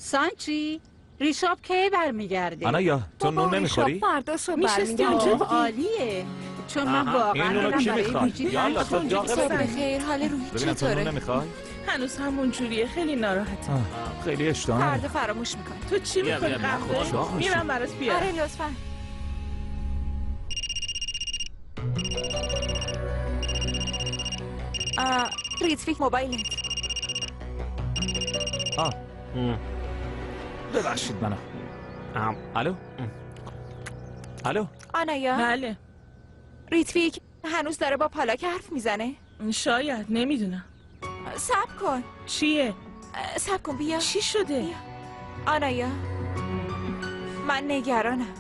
سانچی ریشاب کی برمیگرده؟ آنایا تو نون نمیخوری؟ ریشاب فردا صبح میشه عالیه چون من واقعا این نونو کی میخواد؟ یالا تو داغه صبح خیر. حال روحی ببینم تو نون چطوره؟ نمیخوای؟ هنوز همون جوریه، خیلی ناراحته. خیلی اشتها نداره. فردا فراموش میکنی. تو چی میخوری؟ قهوه؟ میرم برات بیارم. آره لطفا. ریتویک موبایلت. ببخشید منو. الو؟ الو؟ آنایا بله. ریتویک هنوز داره با پالاک حرف میزنه؟ شاید، نمیدونم. صبر کن. چیه؟ صبر کن بیا. چی شده؟ بیا. آنایا من نگرانم.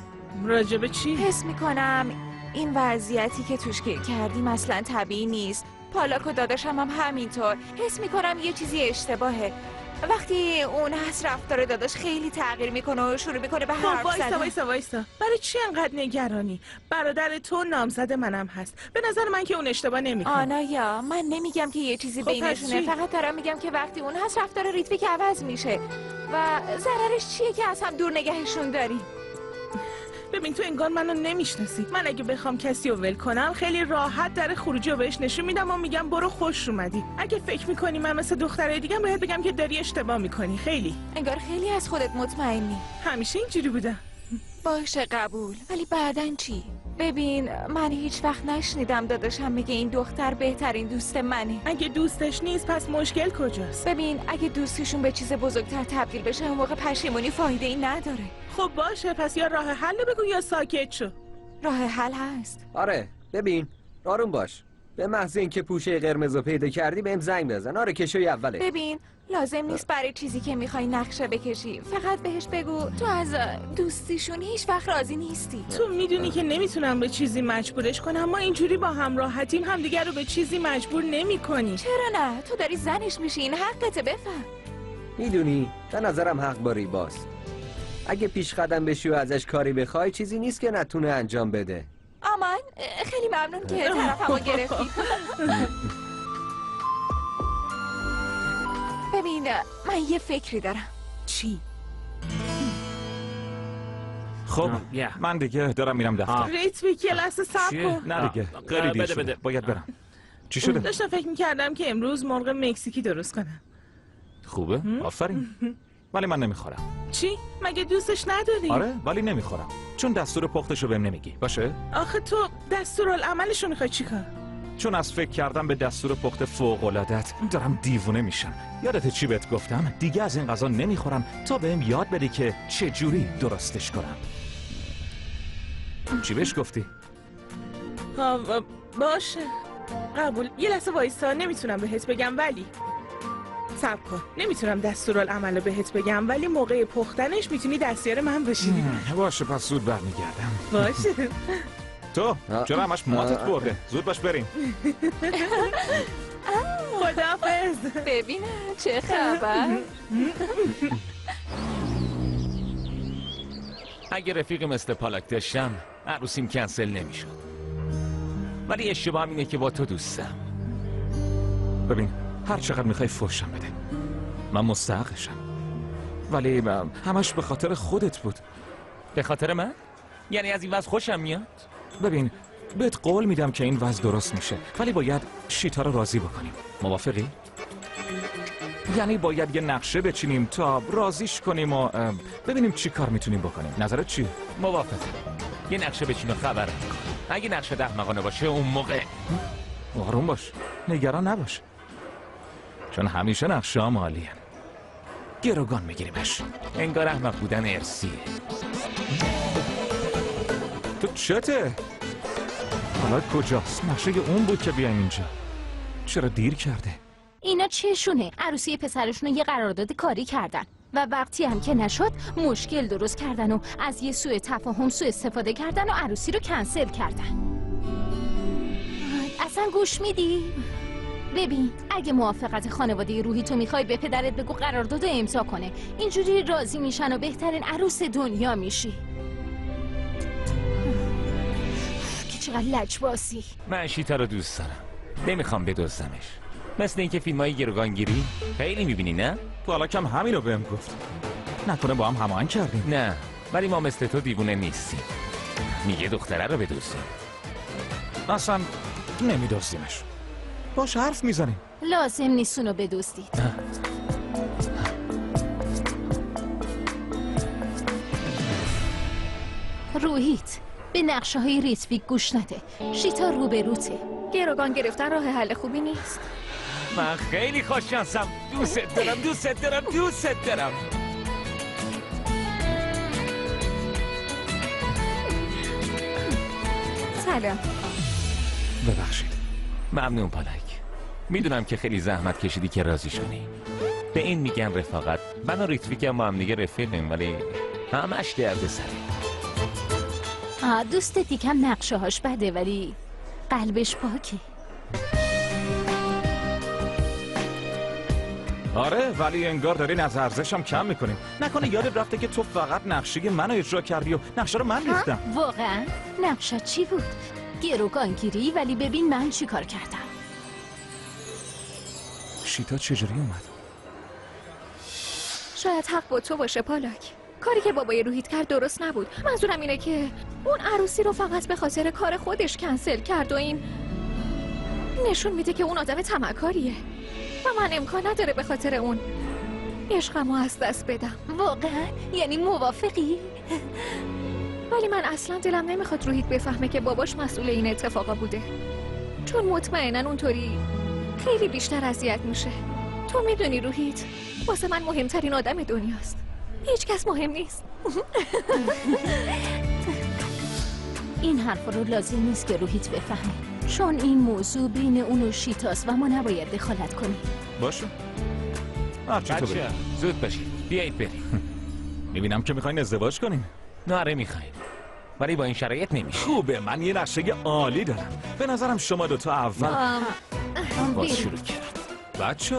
راجبه چی؟ حس میکنم این وضعیتی که توش گیر کردیم اصلا طبیعی نیست. پالاک و داداشم هم همینطور. حس میکنم یه چیزی اشتباهه. وقتی اون هست رفتار داداش خیلی تغییر میکنه و شروع میکنه به حرف زدن. وایسا برای چی انقدر نگرانی؟ برادر تو نامزد منم هست. به نظر من که اون اشتباه نمیکنه. آنایا من نمیگم که یه چیزی بینشونه، فقط دارم میگم که وقتی اون هست رفتار ریتویک عوض میشه و ضررش چیه که از هم دور نگهشون داریم. ببین تو انگار منو نمیشناسی. من اگه بخوام کسی رو ول کنم خیلی راحت در خروجی رو بهش نشون میدم و میگم برو خوش اومدی. اگه فکر میکنی من مثل دخترای دیگه باید بگم که داری اشتباه میکنی. خیلی انگار خیلی از خودت مطمئنی. همیشه اینجوری بودم. باشه قبول، ولی بعدن چی؟ ببین من هیچ وقت نشنیدم داداشم میگه این دختر بهترین دوست منه. اگه دوستش نیست پس مشکل کجاست؟ ببین اگه دوستیشون به چیز بزرگتر تبدیل بشه اون موقع پشیمونی فایده ای نداره. خب باشه پس یا راه حل بگو یا ساکت شو. راه حل هست. آره ببین آروم باش. به محض اینکه پوشه قرمز رو پیدا کردی بهم زنگ بزن. آره کشوی اوله. ببین لازم نیست برای چیزی که میخوای نقشه بکشی. فقط بهش بگو تو از دوستیشون هیچ وقت راضی نیستی. تو میدونی که نمیتونم به چیزی مجبورش کنم. ما اینجوری با هم راحتیم، همدیگر رو به چیزی مجبور نمیکنی. چرا نه؟ تو داری زنش میشی، این حقته. بفهم. میدونی به نظرم حق با ریباست. اگه پیش قدم بشی و ازش کاری بخوای چیزی نیست که نتونه انجام بده. آمان خیلی ممنون که طرفمو گرفتی. ببین من یه فکری دارم. چی؟ خب من دیگه دارم میرم دفتر. ریتویک یه لحظه صبر کن. نه دیگه خیلی دیر شده. باید برم. چی شده؟ داشتم فکر میکردم که امروز مرغ مکزیکی درست کنم. خوبه؟ آفرین. ولی من نمیخورم. چی؟ مگه دوستش نداری؟ آره ولی نمیخورم چون دستور پختشو بهم نمیگی. باشه؟ آخه تو دستورالعملشو میخوای چیکار؟ چون از فکر کردم به دستور پخت فوق‌العاده‌ات دارم دیوونه میشم. یادت چی بهت گفتم؟ دیگه از این غذا نمیخورم تا بهم یاد بدی که چه جوری درستش کنم. چی بهش گفتی؟ باشه قبول. یه لحظه وایسا، نمیتونم بهت بگم ولی صبر کن. نمیتونم دستورالعملو بهت بگم ولی موقع پختنش میتونی دستیار من بشی. باشه پس زود برمیگردم. باشه. تو چرا همش مواتت برده؟ زود باش بریم. خداحافظ. ببینم چه خبر. اگه رفیق مثل پالاک داشتم عروسیم کنسل نمیشد. ولی اشتباه اینه که با تو دوستم. ببین هر چقدر میخوای فوشم بده من مستحقشم، ولی همش به خاطر خودت بود. به خاطر من؟ یعنی از این وضع خوشم میاد؟ ببین بهت قول میدم که این وضع درست میشه ولی باید شیتا رو راضی بکنیم. موافقی؟ یعنی باید یه نقشه بچینیم تا راضیش کنیم و ببینیم چی کار میتونیم بکنیم. نظرت چیه؟ موافقم. یه نقشه بچین و خبرت کن. اگه نقشه احمقانه باشه اون موقع آروم باش، نگران نباش، چون همیشه نقشه ها عالیه. گروگان میگیریمش. انگار احمق بودن ارسیه. تو چته؟ حالا کجاست؟ نقشه اون بود که بیایم اینجا. چرا دیر کرده؟ اینا چشونه؟ عروسی پسرشون یه قرارداد کاری کردن و وقتی هم که نشد مشکل درست کردن و از یه سوء تفاهم سوء استفاده کردن و عروسی رو کنسل کردن. اصلا گوش میدی؟ ببین اگه موافقت خانواده روحی تو میخوای به پدرت بگو قرارداد امضا کنه، اینجوری راضی میشن و بهترین عروس دنیا میشی. که چقدر لجباسی. من شیتا رو دوست دارم، نمیخوام بدزدمش. مثل اینکه فیلمای گروگانگیری خیلی میبینی نه؟ تو حالا کم همین رو بهم گفت. نکنه با هم هماهنگ کردیم؟ نه، ولی ما مثل تو دیوونه نیستیم. میگه دختره رو بدوزیم. اصلا نمیدوزیمش. باش حرف میزنیم. لازم نیست اونو بدزدید. روحیت به نقشه های ریتویک گوش نده. شیتا روبروته. گروگان گرفتن راه حل خوبی نیست. من خیلی خوششانسم. دوست دارم دوست دارم دوست دارم. سلام. ببخشید. ممنون پالک. میدونم که خیلی زحمت کشیدی که رازیش کنی. به این میگن رفاقت. من و ریتویک هم با هم دیگه رفیقیم، ولی همش درد سره. دوست دیگم نقشه هاش بده ولی قلبش پاکه. آره ولی انگار دارین از ارزشم کم میکنیم. نکنه یادت رفته که تو فقط نقشه منو اجرا کردی و نقشه رو من ریختم. واقعا؟ نقشه چی بود؟ گروگانگیری، ولی ببین من چی کار کردم. شیتا چجوری اومد؟ شاید حق با تو باشه پالاک. کاری که بابای روحیت کرد درست نبود. منظورم اینه که اون عروسی رو فقط به خاطر کار خودش کنسل کرد و این نشون میده که اون آدم طمعکاریه و من امکان نداره به خاطر اون عشقمو از دست بدم. واقعا؟ یعنی موافقی؟ ولی من اصلا دلم نمیخواد روحیت بفهمه که باباش مسئول این اتفاقا بوده، چون مطمئنن اونطوری خیلی بیشتر اذیت میشه. تو میدونی روحیت واسه من مهمترین آدم دنیاست. هیچ کس مهم نیست. این حرف رو لازم نیست که روحیت بفهمه، چون این موضوع بین اون و شیتاست و ما نباید دخالت کنیم. باشه. هرچی تو بگی. زود باشید. بیایید بریم. میبینم که میخواین ازدواج کنین. ناره میخوایم، ولی با این شرایط نمیشه. خوبه، من یه نقشه عالی دارم. به نظرم شما دوتا اول باز شروع کرد. بچه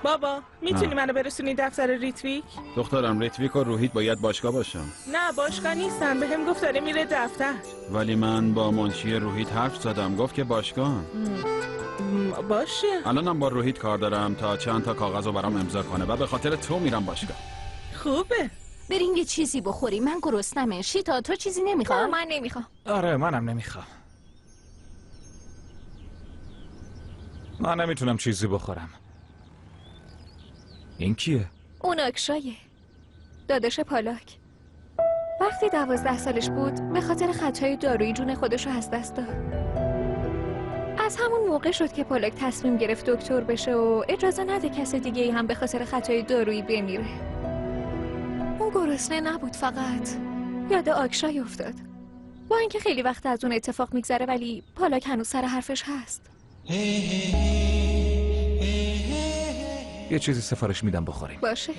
بابا میتونی منو برسونی دفتر ریتویک؟ دخترم ریتویک و روحیت باید باشگاه باشم. نه باشگاه نیستن، بهم گفت داره میره دفتر. ولی من با منشی روحیت حرف زدم، گفت که باشگاه. باشه. الانم با روحیت کار دارم تا چند تا کاغذو برام امضا کنه و به خاطر تو میرم باشگاه. خوبه. بریم یه چیزی بخوریم، من گرسنمه. شیتا تو چیزی نمیخوای؟ من نمیخوام. آره منم نمیخوام. من نمیتونم چیزی بخورم. این کیه؟ اون اکشایه، داداش پالاک. وقتی 12 سالش بود به خاطر خطای دارویی جون خودش رو از دست داد. از همون موقع شد که پالاک تصمیم گرفت دکتر بشه و اجازه نده کس دیگه هم به خاطر خطای دارویی بمیره. اون گرسنه نبود، فقط یاد آکشای افتاد. با اینکه خیلی وقت از اون اتفاق میگذره ولی پالاک هنوز سر حرفش هست. یه چیزی سفارش میدم بخوریم. باشه.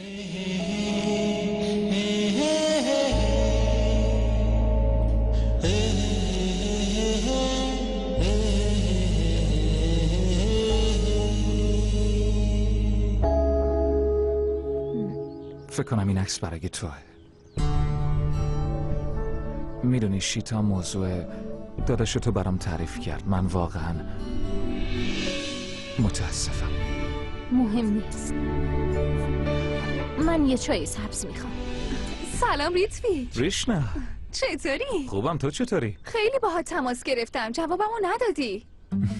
فکر کنم این عکس برای توه. میدونی شیتا موضوع داداش تو برام تعریف کرد. من واقعا متاسفم. مهم نیست. من یه چای سبز میخوام. سلام ریتویک. ریشنا چطوری؟ خوبم، تو چطوری؟ خیلی باهات تماس گرفتم، جوابمو ندادی.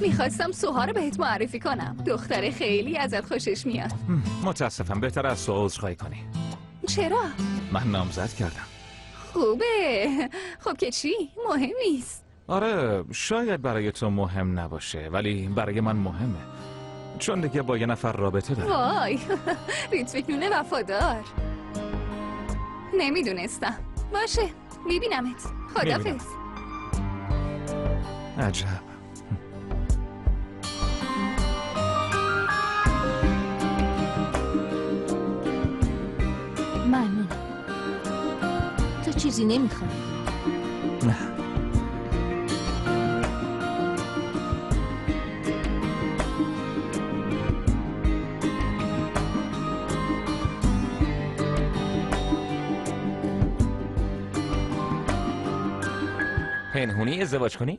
میخواستم سوها رو بهت معرفی کنم. دختر خیلی ازت خوشش میاد. متاسفم، بهتر از سوها عذرخواهی کنی. چرا؟ من نامزد کردم. خوبه. خب که چی؟ مهم نیست. آره شاید برای تو مهم نباشه ولی برای من مهمه، چون دیگه با یه نفر رابطه دارم. وای ریتویک نونه وفادار. نمیدونستم. باشه میبینمت. خدافظ. عجب. ممنون. تو چیزی نمیخوای؟ نه. پنهونی ازدواج کنی؟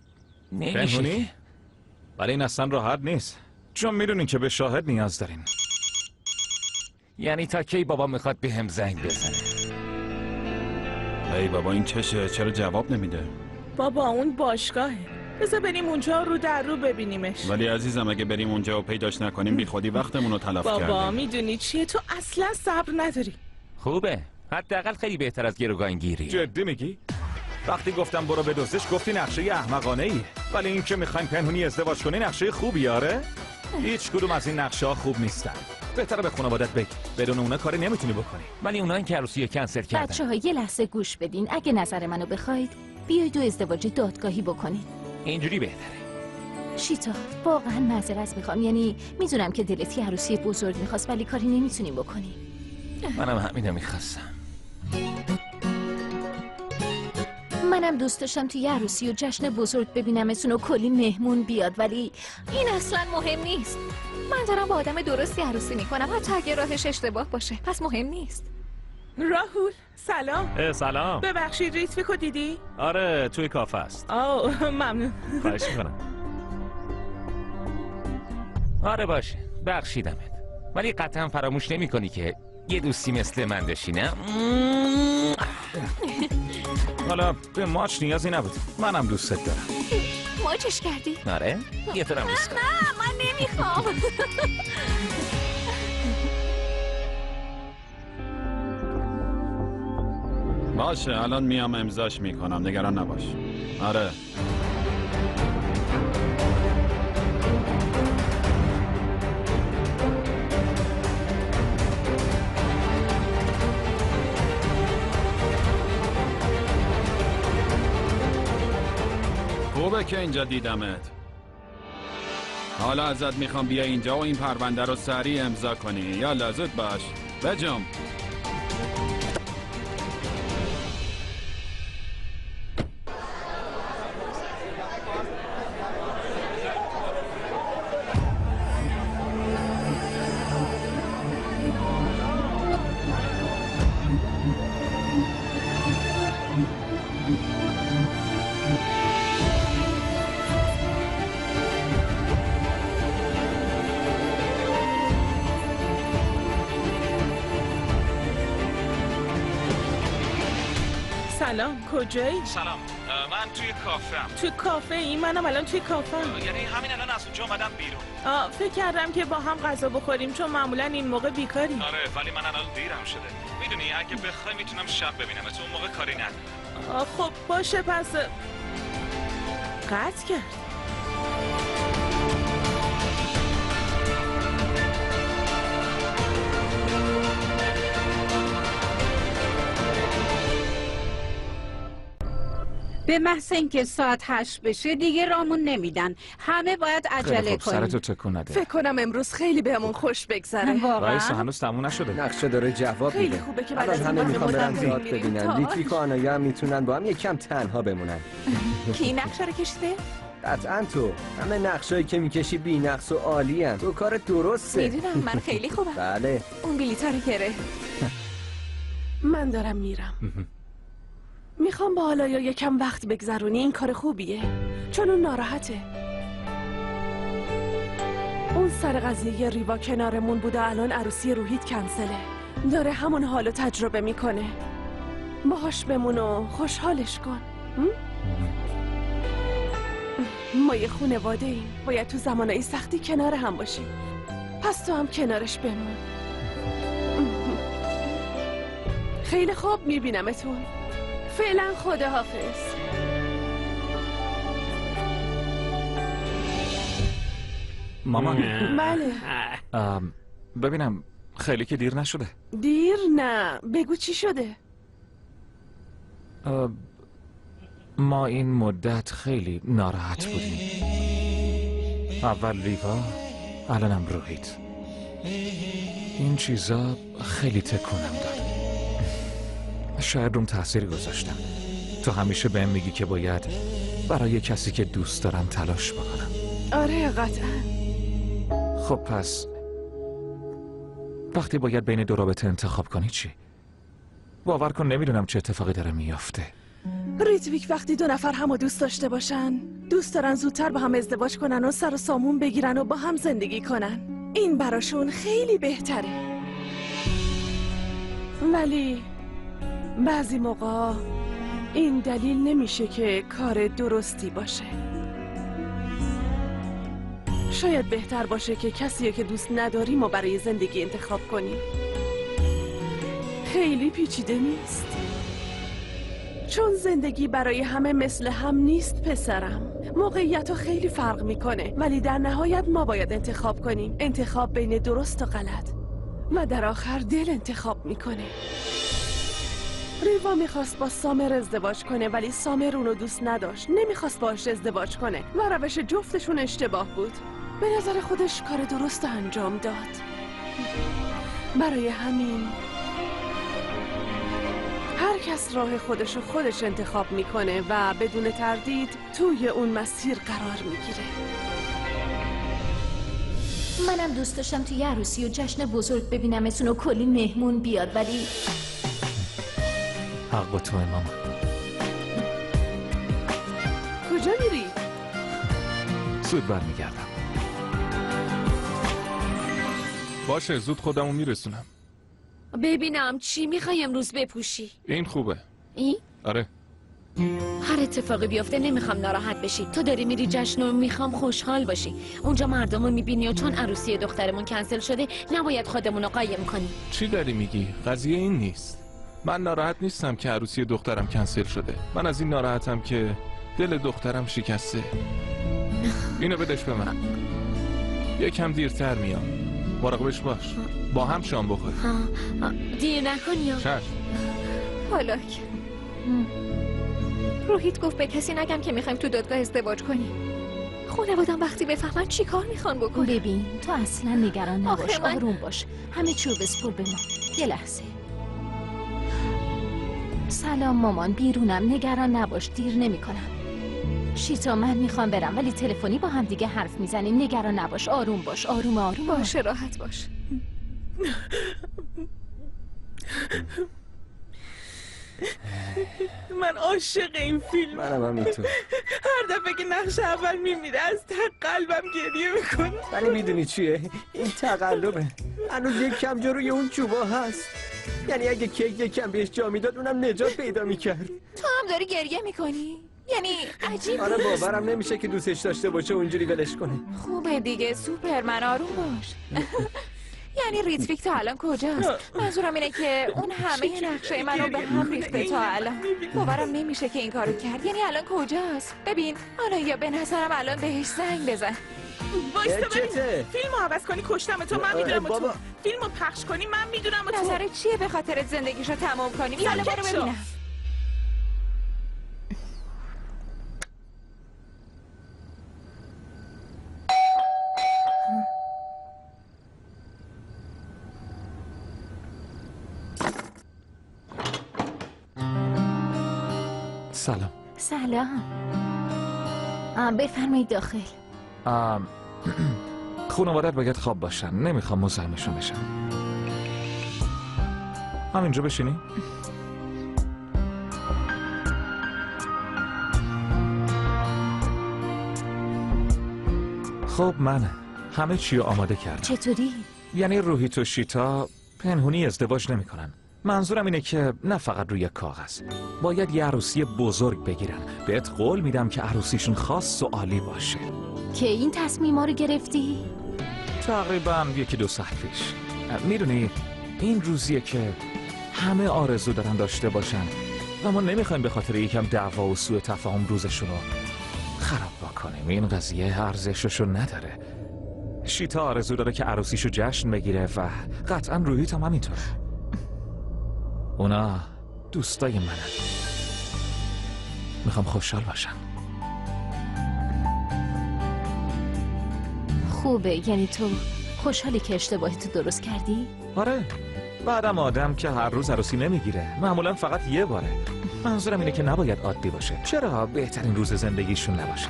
نمیشه. پنهونی؟ ولی این اصلا راحت نیست، چون میدونین که به شاهد نیاز دارین. یعنی تا کی بابا میخواد به هم زنگ بزنه؟ ای بابا این چشه؟ چرا جواب نمیده؟ بابا اون باشگاهه. بذار بریم اونجا رو در رو ببینیمش. ولی عزیزم اگه بریم اونجا و پیداش نکنیم بی خودی وقتمون رو تلف کردیم. بابا میدونی چیه؟ تو اصلا صبر نداری. خوبه، حداقل خیلی بهتر از گروگانگیری. جدی میگی؟ وقتی گفتم برو بدزدش گفتی نقشه احمقانه ای، ولی این که میخواین پنهونی ازدواج کنی نقشه خوبی آره؟ هیچ کدوم از این نقشه ها خوب نیستن. بهتره به خانوادت بگی، بدون اونا کاری نمیتونی بکنی. ولی اونا این که عروسی کنسل کردن. بچه‌ها یه لحظه گوش بدین. اگه نظر منو بخواید بیاید و ازدواج دادگاهی بکنید. اینجوری بهتره. شیتا واقعا معذرت میخوام، یعنی میدونم که دلت یه عروسی بزرگ میخواست ولی کاری نمیتونیم بکنیم. منم همینو میخواستم. منم دوست داشتم توی یه عروسی و جشن بزرگ ببینمتون و کلی مهمون بیاد، ولی این اصلا مهم نیست. من دارم با آدم درستی عروسی میکنم، حتی اگه راهش اشتباه باشه، پس مهم نیست. راهول سلام. سلام. ببخشید ریتویکو دیدی؟ آره توی کافه است. ممنون. خواهش میکنم. آره باشه، بخشیدمت. ولی قطعا فراموش نمی کنی که یه دوستی مثل من داشتی نه؟ حالا به ماچ نیازی نبود، منم دوستت دارم. ماچش کردی؟ آره؟ یه طورم دوست کنم. نه من نمیخوام. باشه الان میام امضاش میکنم، نگران نباش. آره خوبه که اینجا دیدمت. حالا ازت میخوام بیا اینجا و این پرونده رو سریع امضا کنی. یالا زود باش بجم. سلام، کجایی؟ سلام، من توی کافه ام. تو کافه ای؟ منم الان توی کافه ام. یعنی همین الان از اونجا اومدم بیرون. فکر کردم که با هم غذا بخوریم چون معمولا این موقع بیکاری. آره ولی من الان دیرم شده. میدونی اگه بخوای میتونم شب ببینم، تو اون موقع کاری ندارم. خب باشه پس قطع کرد. به محض اینکه ساعت 8 بشه دیگه رامون نمیدن. همه باید عجله خب سرتو کنیم. تکون نده. فکر کنم امروز خیلی بهمون خوش بگذره. رئیس واقعا هنوز تموم نشده. نقشه داره جواب خیلی میده. خوبه که بعد الان از همه این میخوان برن مدت زیاد می‌ریم. ببینن. لیتویک و آنایا هم میتونن با هم یکم تنها بمونن. کی این نقشه رو کشیده؟ قطعا تو. همه نقشایی که میکشی بی نقص و عالی هن. تو کار درسته. میدونم من خیلی خوبم. بله. اون بلیطا رو گره. من دارم میرم. میخوام با آلایا یکم وقت بگذرونی. این کار خوبیه چون اون ناراحته. اون سر قضیه ریوا کنارمون بوده، الان عروسی روحیت کنسله. داره همون حالو تجربه میکنه. باهاش بمون و خوشحالش کن. ما یه خونواده ایم، باید تو زمانهای سختی کنار هم باشیم. پس تو هم کنارش بمون. خیلی خوب، میبینمتون. فعلا خداحافظ. مامان بله. ببینم خیلی که دیر نشده. دیر نه، بگو چی شده؟ ما این مدت خیلی ناراحت بودیم. اول ریوا، الانم روحیت. این چیزا خیلی تکونم داد. شاید روم تاثیر گذاشتم. تو همیشه بهم میگی که باید برای کسی که دوست دارم تلاش بکنم. آره قطعا. خب پس وقتی باید بین دو رابطه انتخاب کنی چی؟ باور کن نمیدونم چه اتفاقی داره میافته. ریتویک وقتی دو نفر همو دوست داشته باشن، دوست دارن زودتر با هم ازدواج کنن و سر و سامون بگیرن و با هم زندگی کنن. این براشون خیلی بهتره. ولی بعضی موقع این دلیل نمیشه که کار درستی باشه. شاید بهتر باشه که کسی که دوست نداریم و برای زندگی انتخاب کنیم. خیلی پیچیده نیست، چون زندگی برای همه مثل هم نیست پسرم. موقعیت خیلی فرق میکنه، ولی در نهایت ما باید انتخاب کنیم. انتخاب بین درست و غلط، و در آخر دل انتخاب میکنه. ریوا میخواست با سامر ازدواج کنه، ولی سامر اونو دوست نداشت. نمیخواست باهاش ازدواج کنه و روش جفتشون اشتباه بود. به نظر خودش کار درست انجام داد. برای همین هر کس راه خودش انتخاب میکنه و بدون تردید توی اون مسیر قرار میگیره. منم دوست داشتم توی عروسی و جشن بزرگ ببینمتون و کلی مهمون بیاد، ولی حق با توه ماما. کجا میری؟ زود برمیگردم. باشه زود خودمو میرسونم. ببینم چی میخوای امروز بپوشی؟ این خوبه. این؟ آره. هر اتفاقی بیفته نمیخوام ناراحت بشی. تو داری میری جشن و میخوام خوشحال باشی. اونجا مردم رو میبینی و چون عروسی دخترمون کنسل شده نباید خودمون رو قایم کنی. چی داری میگی؟ قضیه این نیست. من ناراحت نیستم که عروسی دخترم کنسل شده. من از این ناراحتم که دل دخترم شکسته. اینو بدش به من. یکم دیرتر میام. مراقبش باش. با هم شام بخور. دیر نکنی یا چشم. پالاک. روحیت گفت به کسی نگم که میخوایم تو دادگاه ازدواج کنیم. خانوادم وقتی بفهمن چی کار میخوان بکنن؟ ببین تو اصلا نگران نباش، آروم باش. همه چیو بسپر به ما. یه لحظه. سلام مامان، بیرونم، نگران نباش، دیر نمیکنم. شیتا من میخوام برم ولی تلفنی با هم دیگه حرف میزنیم. نگران نباش، آروم باش، آروم باش، راحت باش. من عاشق این فیلم. منم همینطور. هر دفعه که نقش اول میمیره از ته قلبم گریه میکنه. ولی میدونی چیه؟ این تقلبه. هنوز یک کم جا روی اون چوبا هست. یعنی اگه کیک یک کم بهش جا میداد اونم نجات پیدا میکرد. تو هم داری گریه میکنی؟ یعنی عجیب آره نیست؟ باورم نمیشه که دوستش داشته باشه اونجوری ولش کنه. خوبه دیگه سوپرمن، آروم باش. یعنی ریتویک تا الان کجاست؟ منظورم اینه که اون همه نقشه منو به هم ریخته تا الان. باورم نمیشه که این کارو کرد. یعنی الان کجاست؟ ببین حالا یا به نظرم الان بهش زنگ بزن. وایستا ببین. فیلمو عوض کنی کشتم تو، من میدونم تو. فیلمو پخش کنی من میدونم تو. نظرت چیه به خاطر زندگیشو تمام کنیم؟ یالا برو ببینم. سلام. سلام. بفرمایید داخل. خانوادت باید خواب باشن، نمیخوام مزاحمشون بشم. همینجا بشینی؟ خب من همه چی رو آماده کردم. چطوری؟ یعنی روحیت و شیتا پنهونی ازدواج نمیکنن. منظورم اینه که نه فقط روی کاغذ، باید یه عروسی بزرگ بگیرن. بهت قول میدم که عروسیشون خاص و عالی باشه. که این تصمیما رو گرفتی؟ تقریبا 1-2 ساعت پیش. میدونی این روزیه که همه آرزو دارن داشته باشن و ما نمیخوایم به خاطر یکم دعوا و سوء تفاهم روزشون رو خراب بکنیم. این قضیه ارزششو نداره. شیتا آرزو داره که عروسیشو جشن بگیره و قطعا روحیت هم همینطوره. اونا دوستای منن، میخوام خوشحال باشن. خوبه، یعنی تو خوشحالی که اشتباهیتو درست کردی؟ آره، بعدم آدم که هر روز عروسی نمیگیره، معمولا فقط یه باره. منظورم اینه که نباید عادی باشه. چرا بهترین روز زندگیشون نباشه؟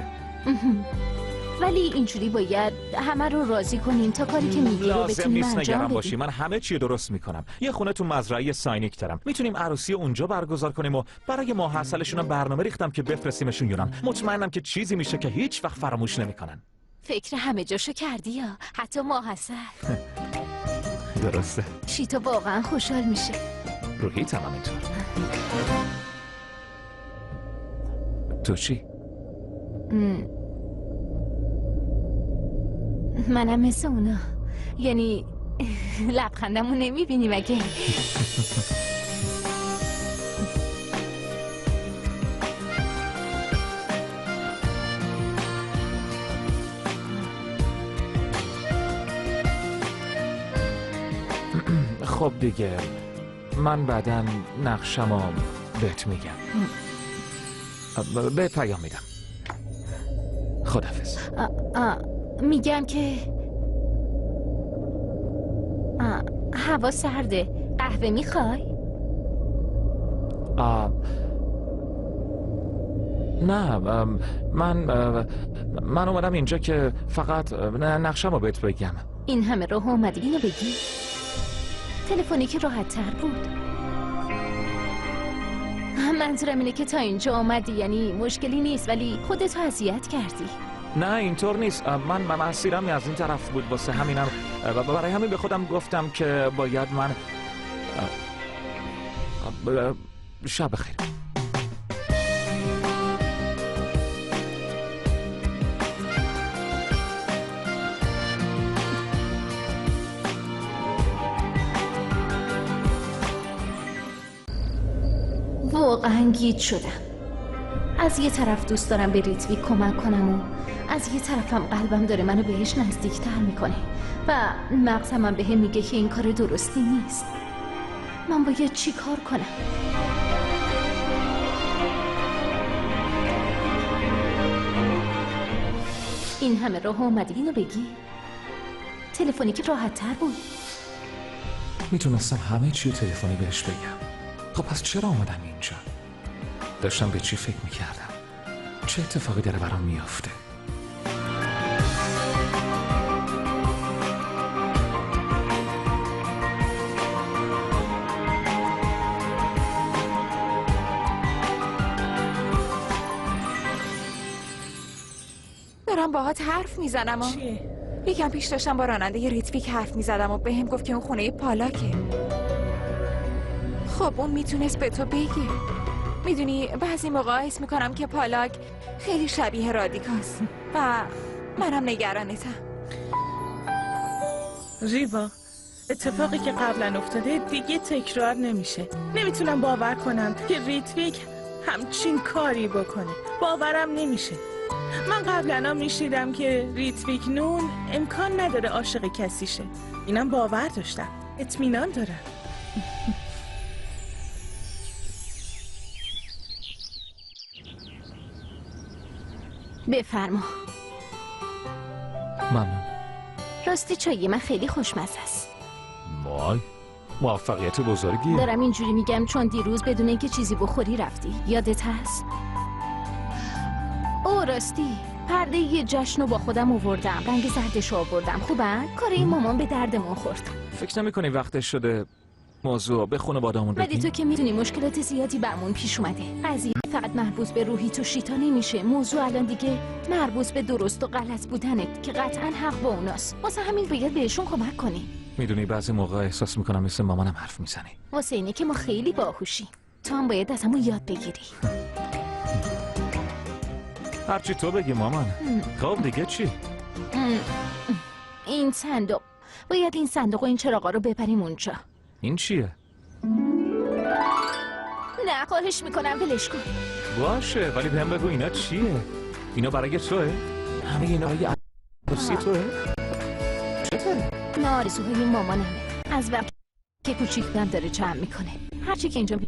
ولی اینجوری باید همه رو راضی کنیم تا کاری که میگی رو بتونیم انجام بدیم. باشی، من همه چی درست میکنم. یه خونه تو مزرعه ساینیک دارم، میتونیم عروسی اونجا برگزار کنیم و برای ماحصلشون هم برنامه ریختم که بفرستیمشون یونان. مطمئنم که چیزی میشه که هیچ وقت فراموش نمیکنن. فکر همه جاشو کردی یا حتی ماحصل؟ درسته. شیتا واقعا خوشحال میشه. روحیت هم همینطور. تو چی؟ منم مثل اونا، یعنی لبخندمو نمیبینی مگه؟ خب دیگه من بعداً نقشمو بهت میگم. بهت پیام میدم. خداحافظ. میگم که هوا سرده، قهوه میخوای؟ نه من اومدم اینجا که فقط نقشمو بهت بگم. این همه راه اومدی اینو بگی؟ تلفنی که راحت تر بود. منظورم اینه که تا اینجا آمدی، یعنی مشکلی نیست ولی خودتو اذیت کردی. نه اینطور نیست. من مسیرم از این طرف بود، واسه همینم برای همین به خودم گفتم که باید من شب بخیر. واقعا گیج شدم. از یه طرف دوست دارم به ریتویک کمک کنم و از یه طرفم قلبم داره منو بهش نزدیکتر میکنه و مغزم هم بهم میگه که این کار درستی نیست. من باید چی کار کنم؟ این همه راه اومدی اینو بگی؟ تلفنی که راحت تر بود. میتونستم همه چی تلفنی بهش بگم. خب پس چرا آمدم اینجا؟ داشتم به چی فکر میکردم؟ چه اتفاقی داره برام میافته؟ دارم باهات حرف میزنم. چیه؟ یکم پیش داشتم با راننده ی ریتویک حرف میزدم و بهم گفت که اون خونه پالاکه. خب اون میتونست به تو بگه. میدونی بعضی موقع حس میکنم که پالاک خیلی شبیه رادیکاست و منم نگرانتم. ریوا، اتفاقی که قبلا افتاده دیگه تکرار نمیشه. نمیتونم باور کنم که ریتویک همچین کاری بکنه. باورم نمیشه. من قبلا میشیدم که ریتویک نون امکان نداره عاشق کسی شه. اینم باور داشتم. اطمینان دارم. بفرما. ممنون. راستی چای من خیلی خوشمزه است. وای، موفقیت بزرگیه. دارم اینجوری میگم چون دیروز بدون اینکه چیزی بخوری رفتی. یادت هست؟ او راستی پرده یه جشن رو با خودم آوردم. رنگ زردش آوردم. خوبه؟ کار این مامان به دردمون خورد. فکر نمی‌کنی وقتش شده موضوع به خانواده‌مون بگیم؟ ولی تو که میدونی مشکلات زیادی برامون پیش اومده. قضیه فقط مربوط به روحی تو شیتا نمیشه. موضوع الان دیگه مربوط به درست و غلط بودنت که قطعا حق با اوناست. واسه همین باید بهشون کمک کنی. میدونی بعضی موقع احساس میکنم مثل مامانم حرف میزنی. واسه اینه که ما خیلی باهوشیم. تو هم باید از همون یاد بگیری. هرچی تو بگی مامان. خب دیگه چی؟ این صندوق. باید این صندوق و این چراغا رو ببریم اونجا. این چیه؟ نه خواهش میکنم ولش کن. باشه ولی بهم بگو اینا چیه؟ اینا برای توه؟ همه اینا برای عروسی توه؟ چطوره؟ نه آرزوهای مامانمه. از وقتی که کوچیکم داره جمع میکنه. هرچی که اینجا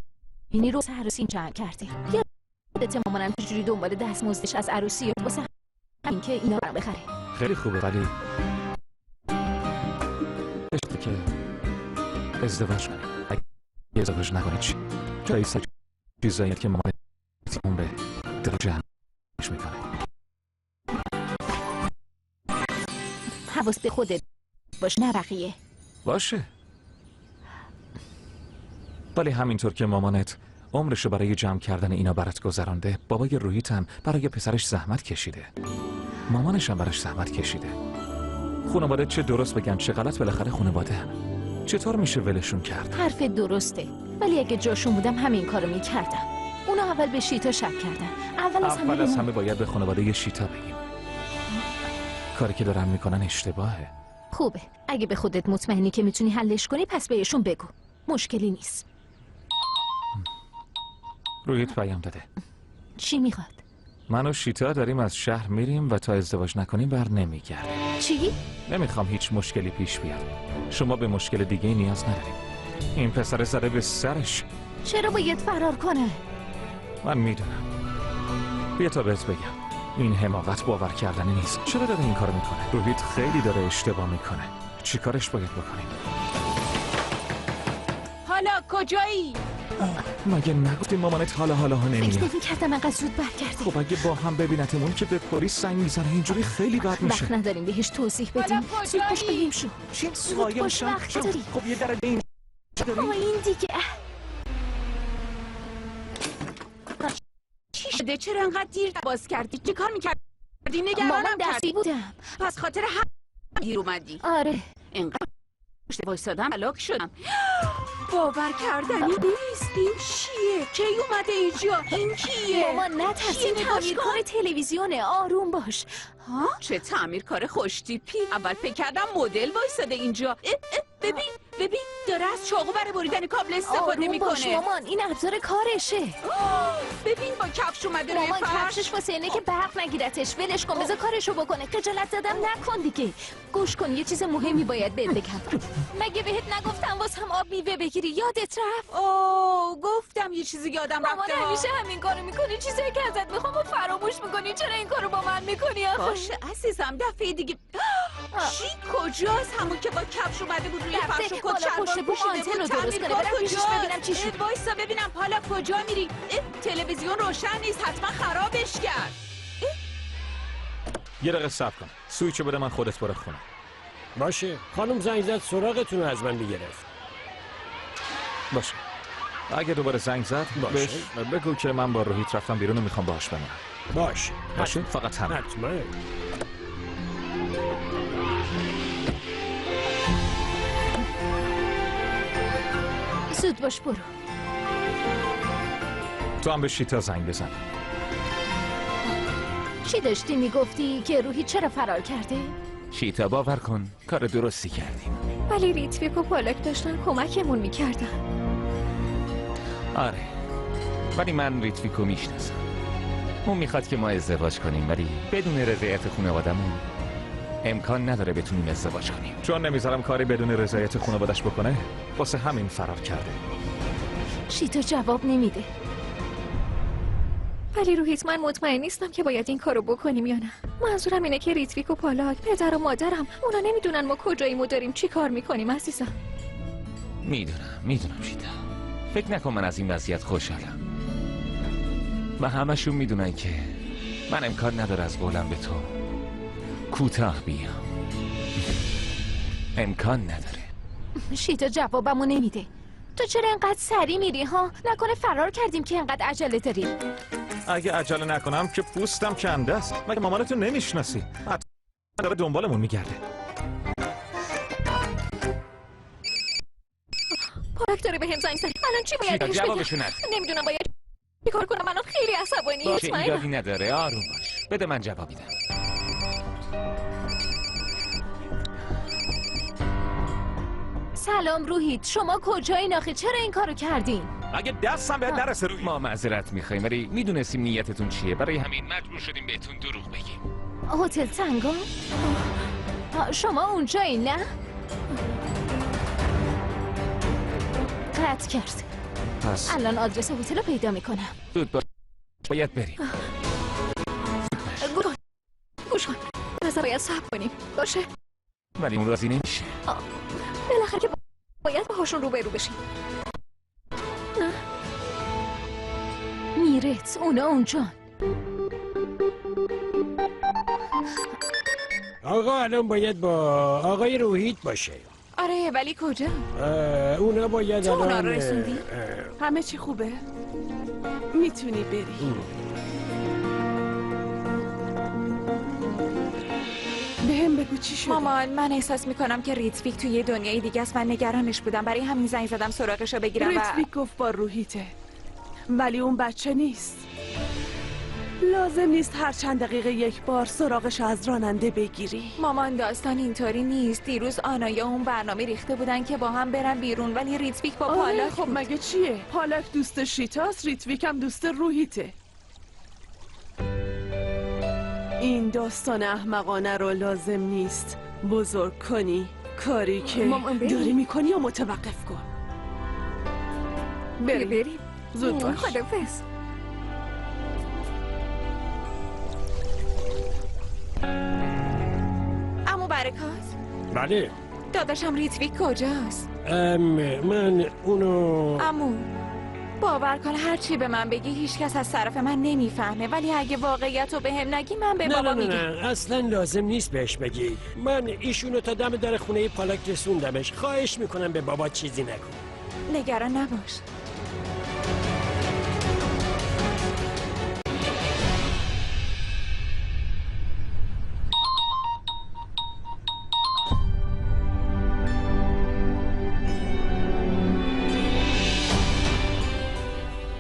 بینی رو عروسی جمع کرده. یادت مامانم چجوری دنبال دستمزدش از عروسی واسه همین که اینا رو بخره. خیلی خوبه ولی اشتی که ازدواج کنی. اگه ازدواج نکنی چی؟ جایی چیزایی که مامان اون به دل جمعش میکنه. حواس به خودت باش نه بقیه. باشه ولی همینطور که مامانت عمرشو برای جمع کردن اینا برات گذرانده، بابای روحیت هم برای پسرش زحمت کشیده. مامانش هم براش زحمت کشیده. خانواده چه درست بگن چه غلط بالاخره خانواده هم. چطور میشه ولشون کرد؟ حرف درسته ولی اگه جاشون بودم همین کارو میکردم. اونا اول به شیتا شک کردن. اول از همه باید به خانواده شیتا بگیم. کاری که دارن میکنن اشتباهه. خوبه. اگه به خودت مطمئنی که میتونی حلش کنی پس بهشون بگو. مشکلی نیست. روحیت پیام داده. چی میخواد؟ من و شیتا داریم از شهر میریم و تا ازدواج نکنیم بر نمیگرده. چی؟ نمیخوام هیچ مشکلی پیش بیاد. شما به مشکل دیگه نیاز نداریم. این پسر زده به سرش. چرا باید فرار کنه؟ من میدونم. بیا تا بهت بگم. این حماقت باور کردنی نیست. چرا داره این کارو میکنه؟ روحیت خیلی داره اشتباه میکنه. چی کارش باید بکنیم؟ حالا کجایی؟ مگه نگفتیم مامانت حالا ها نمیاد؟ فکر نمی‌کردم انقدر زود برگردی. خب اگه با هم ببینتمون که به پلیس زنگ میزنه اینجوری خیلی بد میشه. وقت نداریم بهش توضیح بدیم. زود باش بریم شو. زود باش وقت داری. خب یه در این این دیگه. چی شده؟ چرا انقدر دیر باز کردی؟ چی کار میکردی؟ نگرانم دستی بودم. پس خاطر هم دیر اومدی. آره. انقدر وایسادم هلاک شدم. باور کردنی نیست. این چیه؟ کی اومده اینجا؟ این کیه؟ مامان نترس، این تعمیرکار تلویزیونه. آروم باش. ها؟ چه تعمیرکار خوشتیپی. اول فکر کردم مدل وایساده اینجا. ببین داره از چاقو برای بریدن کابل استفاده میکنه. باش مامان، این ابزار کارشه. ببین با کفش اومده روی فرش. مامان کفشش واسه اینه که برق نگیرتش. ولش کن، بذار کارشو بکنه. خجالت زدم نکن دیگه. گوش کن، یه چیز مهمی باید بهت بگم. مگه بهت نگفتم واسم آب میوه بگیری؟ یادت رفت؟ گفتم یه چیزی یادم رفته. مامان همیشه همین کارو میکنی. چیزایی که ازت میخوام و فراموش میکنی. چرا این کارو با من میکنی آخه؟ باشه عزیزم، دفعه دیگه. چی کجاست؟ همون که با کفش اومده بود روی فرش و کت شلوار پوشیده بود. درست کنه. برم پیشش ببینم چی شد. وایسا ببینم حالا کجا میری؟ تلویزیون روشن نیست، حتما خرابش کرد. یه دقیقه صبر کن. سویچو بده من خودت برو خونه. باشه. خانم زنگ زد سراغتون رو از من بگرفت. باشه. اگه دوباره زنگ زد بهش بگو که من با روحیت رفتم بیرون و میخوام باهاش بمونم. باشه فقط همین. حتما. زود باش برو. تو هم به شیتا زنگ بزن. چی داشتی میگفتی که روحی چرا فرار کرده؟ شیتا باور کن کار درستی کردیم. ولی ریتویک و پالاک داشتن کمکمون میکردن. آره ولی من ریتویکو میشناسم. اون میخواد که ما ازدواج کنیم ولی بدون رضایت خانواده‌مون امکان نداره بتونیم ازدواج کنیم. چون نمیذارم کاری بدون رضایت خانواده‌اش بکنه واسه همین فرار کرده. شیتا جواب نمیده. ولی روحیت من مطمئن نیستم که باید این کارو بکنیم یا نه. منظورم اینه که ریتویک و پالاک پدر و مادرم اونا نمیدونن ما کجاییم و داریم چی کار میکنیم عزیزم. میدونم شیتا. فکر نکن من از این وضعیت خوشحالم. و همشون میدونن که من امکان نداره از قولم به تو کوتاه بیام. امکان نداره. شیتا جوابمو نمیده. تو چرا انقدر سری میری ها؟ نکنه فرار کردیم که انقدر عجله داریم. اگه عجله نکنم که پوستم کنده است. مگه مامانتو نمیشناسی؟ حتما داره دنبالمون میگرده. پاک داره بهم زنگ زد. الان چی باید بهش بگم؟ نمیدونم باید چی کار کنم. الان خیلی عصبانی ام. باشه ایرادی نداره. آروم باش. بده من جواب میدم. سلام روحیت، شما کجایین آخه؟ چرا این کارو کردین؟ اگه دستم بهت نرسه روحیت. ما معذرت میخوایم ولی میدونستیم نیتتون چیه. برای همین مجبور شدیم بهتون دروغ بگیم. هتل تنگو؟ شما اونجایین نه؟ قطع کرد. پس الان آدرس هتل رو پیدا میکنم. زود باید بریم. گوش کن. بذار باید صبر کنیم. باشه. ولی اون راضی نمیشه. بالاخره که باید باهاشون روبرو بشیم. نه میرت اونا اونجا. آقا الان باید با آقای روحیت باشه. آره ولی کجا؟ اونا باید تو الان اونا رو رسوندی؟ همه چی خوبه؟ میتونی بری. هم بگو چی شده؟ مامان، من احساس میکنم که ریتویک توی دنیای دیگه است. من نگرانش بودم، برای همین زنگ زدم سراغش رو بگیرم. ریتویک گفت با روحیته، ولی اون بچه نیست. لازم نیست هر چند دقیقه یک بار سراغش از راننده بگیری. مامان، داستان اینطوری نیست. دیروز آنایا اون برنامه ریخته بودن که با هم برن بیرون، ولی ریتویک با پالاک خب بود. مگه چیه؟ پالاک دوست شیتاست، ریتویک هم دوست روحیته. این داستان احمقانه رو لازم نیست بزرگ کنی. کاری که داری میکنی و متوقف کن. بریم. زود باش. خدافظ. عمو برکات، بله. داداشم ریتویک کجاست؟ من اونو عمو، باور کن هر چی به من بگی هیچ کس از طرف من نمیفهمه، ولی اگه واقعیت رو به هم نگی من به بابا میگم. نه اصلا لازم نیست بهش بگی. من ایشونو تا دم در خونه پالاک رسوندمش. خواهش میکنم به بابا چیزی نکن. نگران نباش.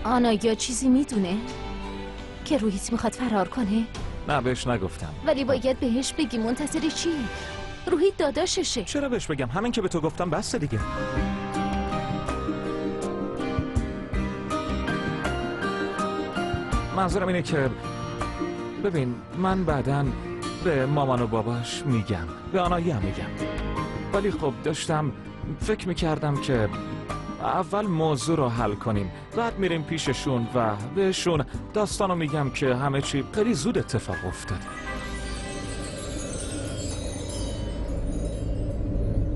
آنایا چیزی میدونه؟ که روحیت میخواد فرار کنه؟ نه بهش نگفتم. ولی باید بهش بگی. منتظر چی؟ روحیت داداششه. چرا بهش بگم؟ همین که به تو گفتم بسته دیگه. منظورم اینه که ببین، من بعداً به مامان و باباش میگم، به آنایا میگم، ولی خب داشتم فکر میکردم که اول موضوع رو حل کنیم، بعد میریم پیششون و بهشون داستانو میگم که همه چی خیلی زود اتفاق افتاد.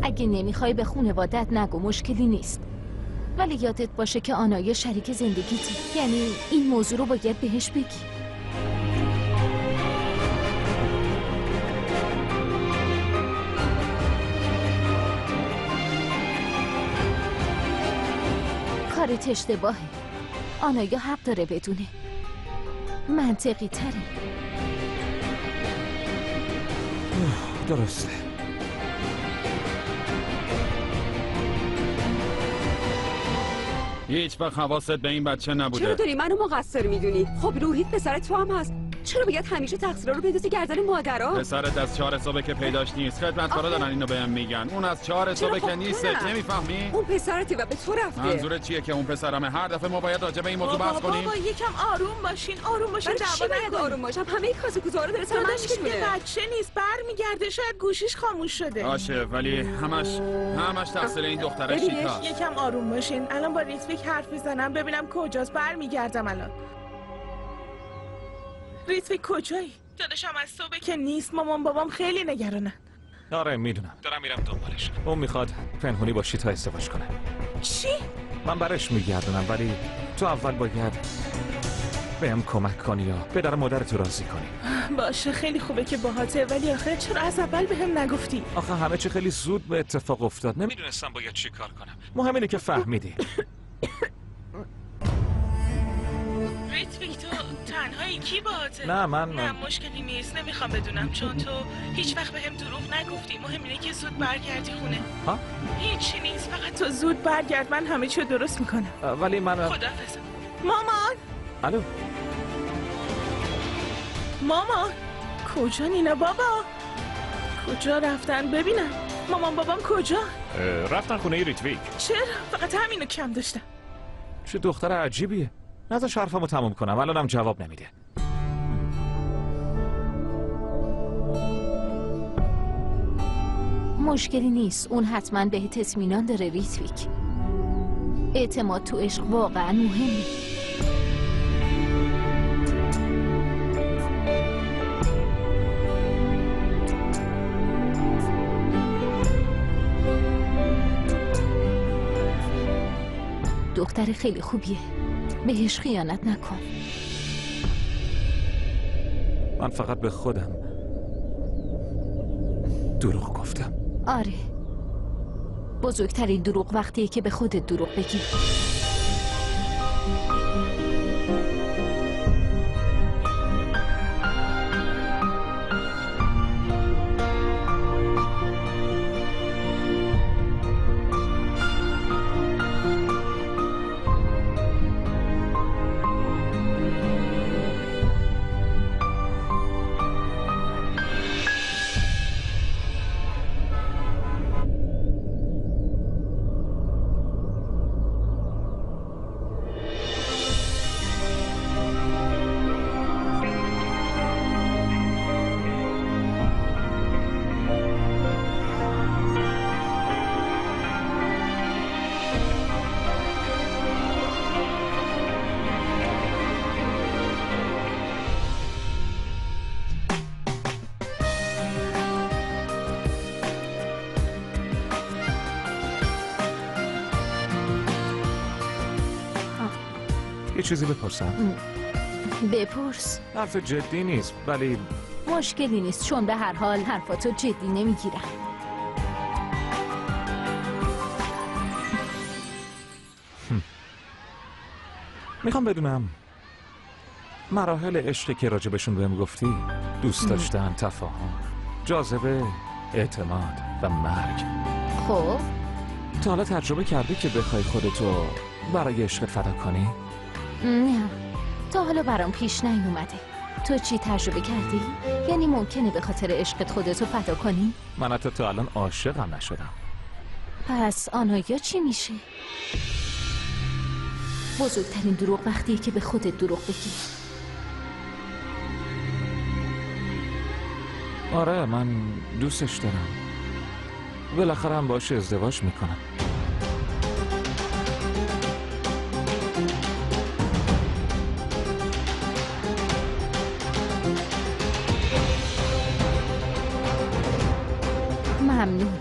اگه نمیخوای به خونوادت نگو، مشکلی نیست، ولی یادت باشه که آنایا شریک زندگیته. یعنی این موضوع رو باید بهش بگی. کارت اشتباهه. آنایا حق داره بدونه. منطقی تره. درسته. هیچ وقت حواست به این بچه نبوده. چرا داری منو مقصر میدونی؟ خب روحیت پسر تو هم هست. چرا باید همیشه تقصیرها رو بندازی گردن مادرها؟ پسرت از 4 صبح که پیداش نیست. خدمتکارا دارن اینو بهم میگن. اون از 4 صبح که نیستش. نمیفهمی؟ اون پسرته و به تو رفته. منظورت چیه که اون پسرمه؟ هر دفعه ما باید راجع به این موضوع بحث کنیم. بابا یکم آروم باشین. چی باید آروم باشم؟ همه کاسه کوزارو داره سر من میشونه. یه بچه نیست، برمیگرده، شاید گوشیش خاموش شده. باشه، ولی همش تقصیر این دختره شیتا. یکم آروم باشین. الان با ریتویک حرف میزنم ببینم کجاست. برمیگردم الان. ریتویک کجایی؟ داداشم از صبح که نیست. مامان بابام خیلی نگرانن. آره میدونم، دارم میرم دنبالش. اون میخواد پنهونی با شیتا ازدواج کنه. چی؟ من برش میگردونم، ولی تو اول باید بهم کمک کنی یا پدر مادرتو راضی کنی. باشه، خیلی خوبه که باهاته، ولی آخه چرا از اول بهم نگفتی؟ آخه همه چی خیلی زود به اتفاق افتاد. نمیدونستم باید چی کار کنم. مهم اینه که فهمیدی. ریتویک تو تنهایی؟ کی باهاته؟ نه مشکلی نیست. نمیخوام بدونم، چون تو هیچ وقت بهم دروغ نگفتی. مهم اینه که زود برگردی خونه. ها؟ هیچی نیست، فقط تو زود برگرد. من همه چی رو درست میکنم. ولی من خداحافظ. مامان. الو مامان کجا نینا بابا؟ کجا رفتن؟ ببینم مامان بابام کجا؟ رفتن خونه ریتویک. چرا؟ فقط همینو کم داشتم. چه دختر عجیبیه. نذاش حرفمو تموم کنم، الانم جواب نمیده. مشکلی نیست، اون حتما بهت اطمینان داره ریتویک. اعتماد تو عشق واقعا مهمه. دختر خیلی خوبیه، بهش خیانت نکن. من فقط به خودم دروغ گفتم. آره، بزرگترین دروغ وقتیه که به خودت دروغ بگی. یه چیزی بپرسم؟ بپرس. حرف جدی نیست ولی مشکلی نیست چون به هر حال حرفاتو جدی نمیگیرم. میخوام بدونم مراحل عشقی که راجبشون بهم گفتی، دوست داشتن، تفاهم، جاذبه، اعتماد و مرگ، خب تا حالا تجربه کردی که بخوای خودتو برای عشقت فدا کنی؟ نه، تا حالا برام پیش نیومده. تو چی تجربه کردی؟ یعنی ممکنه به خاطر عشقت خودتو فدا کنی؟ من حتی تا الان عاشقم نشدم. پس آنایا چی میشه؟ بزرگترین دروغ وقتیه که به خودت دروغ بگی. آره من دوستش دارم. بالاخره هم باهاش ازدواج میکنم. ممنون.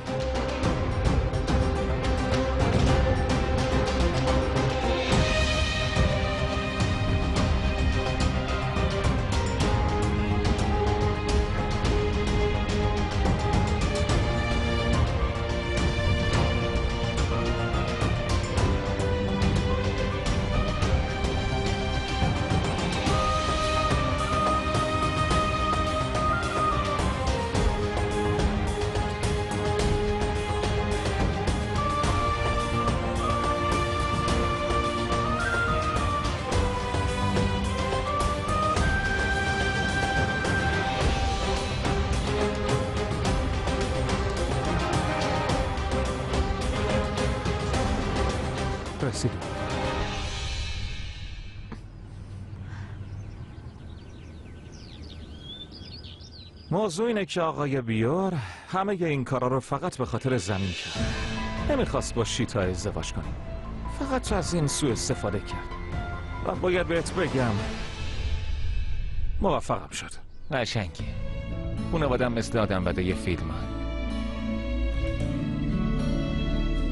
رسیدیم. موضوع اینه که آقای بیور همه این کارا رو فقط به خاطر زمین کرد. نمیخواست با شیتا ازدواج کنه. فقط از این سوء استفاده کرد. و باید بهت بگم موفقم شد. قشنگه. خانواده‌ام مثل آدم بده یه فیلم.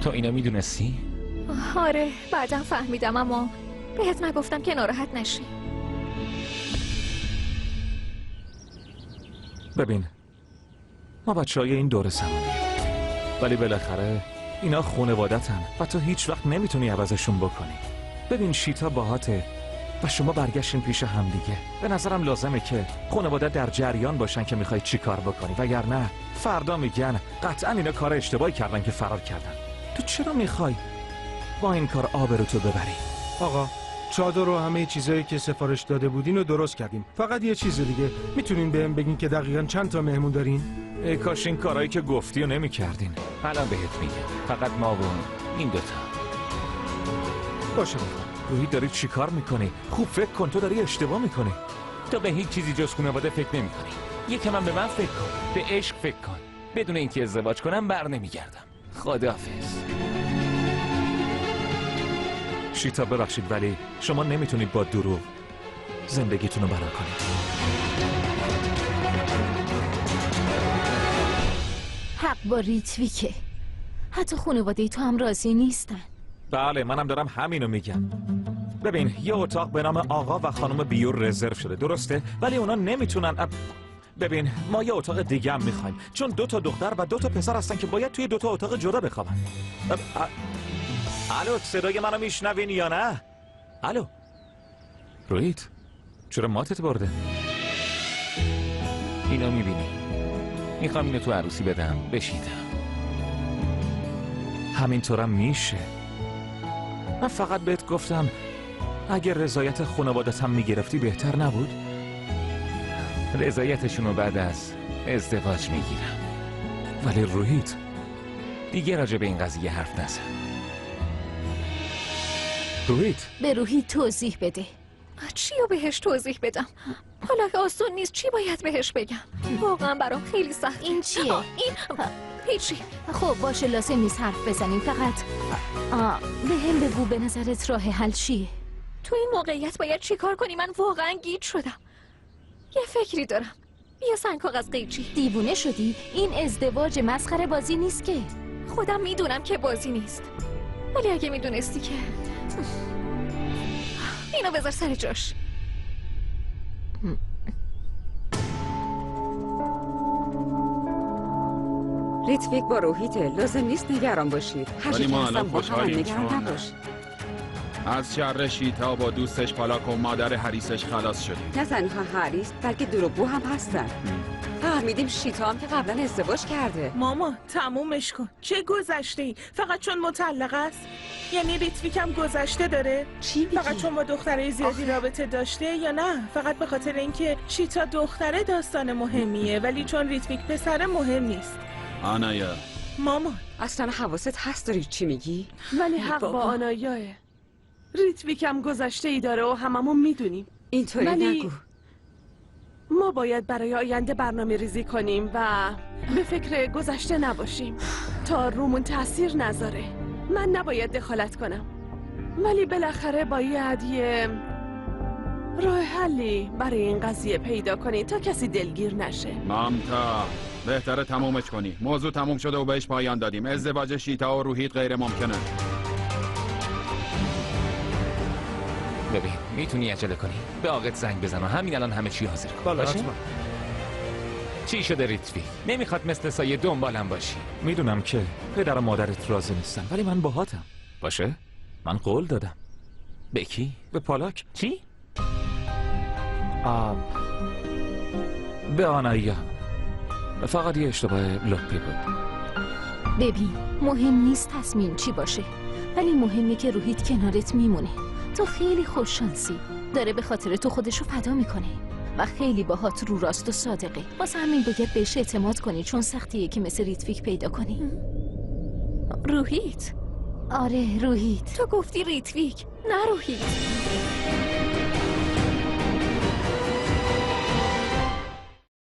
تو اینو میدونستی؟ آره بعدم فهمیدم اما بهت نگفتم که ناراحت نشی. ببین ما بچه‌های این دوره زمانیم ولی بالاخره اینا خانواده‌تن و تو هیچ وقت نمیتونی عوضشون بکنی. ببین شیتا باهاته و شما برگشتین پیش همدیگه. به نظرم لازمه که خانواده در جریان باشن که میخوای چی کار بکنی وگرنه فردا میگن قطعا اینا کار اشتباهی کردن که فرار کردن. تو چرا میخوای با این کار آبروتو ببری؟ آقا چادر و همه چیزایی که سفارش داده بودین رو درست کردیم. فقط یه چیز دیگه میتونین بهم بگین که دقیقاً چند تا مهمون دارین؟ ای کاش این کارهایی که گفتی و نمیکردین. الان بهت میگم. فقط ما و این دوتا. باشه بابا. روحی داری چی کار میکنی؟ خوب فکر کن، تو داری اشتباه میکنی. تو به هیچ چیزی جز خانواده فکر نمیکنی. یکم هم به من فکر کن. به عشق فکر کن. بدون اینکه ازدواج کنم بر نمیگردم. خداحافظ. شیتا ببخشید ولی شما نمیتونید با دروغ زندگیتون رو بنا کنید. حق با ریتویکه. حتی خانواده تو هم راضی نیستن. بله منم دارم همینو میگم. ببین یه اتاق به نام آقا و خانم بیور رزرو شده درسته؟ ولی اونا نمیتونن. ببین ما یه اتاق دیگه هم میخوایم چون 2 تا دختر و 2 تا پسر هستن که باید توی 2 تا اتاق جدا بخوابن. الو صدای منو میشنوین یا نه؟ الو رویت چرا ماتت برده؟ اینو میبینی میخوام اینو تو عروسی بدم بشیدم. همینطورم میشه. من فقط بهت گفتم اگه رضایت خانوادت هم میگرفتی بهتر نبود؟ رضایتشون رو بعد از ازدواج میگیرم. ولی روحیت دیگه راجع به این قضیه حرف نزن. روحیت به روحی توضیح بده. چی رو بهش توضیح بدم؟ حالا آسون نیست چی باید بهش بگم؟ واقعا برام خیلی سخت. این چیه؟ این هیچی. خب باشه لازم نیست حرف بزنیم فقط به هم بگو به نظرت راه حل چیه؟ تو این موقعیت باید چی کار کنی؟ من واقعا گیج شدم. یه فکری دارم. بیا سنگ کاغذ قیچی. دیوونه شدی؟ این ازدواج مسخره بازی نیست که. خودم میدونم که بازی نیست ولی اگه میدونستی که اینو بذار سر جاش. ریتویک با روحیته، لازم نیست نگران باشید. هر ولی چی که ما هستم الان با هم خوشحالیم نگران چون نباشید. از شر شیتا با دوستش پالاک و مادر هریسش خلاص شدیم. نه تنها هریس بلکه دروغگو هم هستن. فهمیدیم شیتا هم که قبلا ازدواج کرده. ماما تمومش کن. چه گذشته‌ای؟ فقط چون مطلقه است؟ یعنی ریتویک هم گذشته داره؟ چی میگی؟ فقط چون با دختره زیادی رابطه داشته یا نه؟ فقط به خاطر اینکه شیتا دختره داستان مهمیه ولی چون ریتویک پسر مهم نیست. آنایا ماما اصلا حواست هست داری چی میگی؟ ولی حق با آنایاه. ریتویک هم گذشته ای داره و هممون میدونیم. اینطوری ولی نگو. ما باید برای آینده برنامه ریزی کنیم و به فکر گذشته نباشیم تا رومون تأثیر نذاره. من نباید دخالت کنم ولی بالاخره باید یه راه حلی برای این قضیه پیدا کنی تا کسی دلگیر نشه. مامتا بهتره تمومش کنی. موضوع تموم شده و بهش پایان دادیم. ازدواج شیتا و روحیت غیر ممکنه. ببین میتونی عجله کنی؟ به آقت زنگ بزن و همین الان همه چی حاضر کن. بله باشه؟ حتما. چی شده ریتویک؟ نمیخواد مثل سایه دنبالم باشی. میدونم که پدر و مادرت راضی نیستن ولی من باهاتم. باشه؟ من قول دادم. به کی؟ به پالاک. چی؟ به آنایا. فقط یه اشتباه لپی بود. ببین مهم نیست تصمیم چی باشه ولی مهمه که روحیت کنارت میمونه. تو خیلی خوششانسی. داره به خاطر تو خودشو فدا میکنه و خیلی باهات رو راست و صادقه. واسه همین باید بهش اعتماد کنی چون سختیه که مثل ریتویک پیدا کنی. روحیت؟ آره روحیت. تو گفتی ریتویک نه روحیت.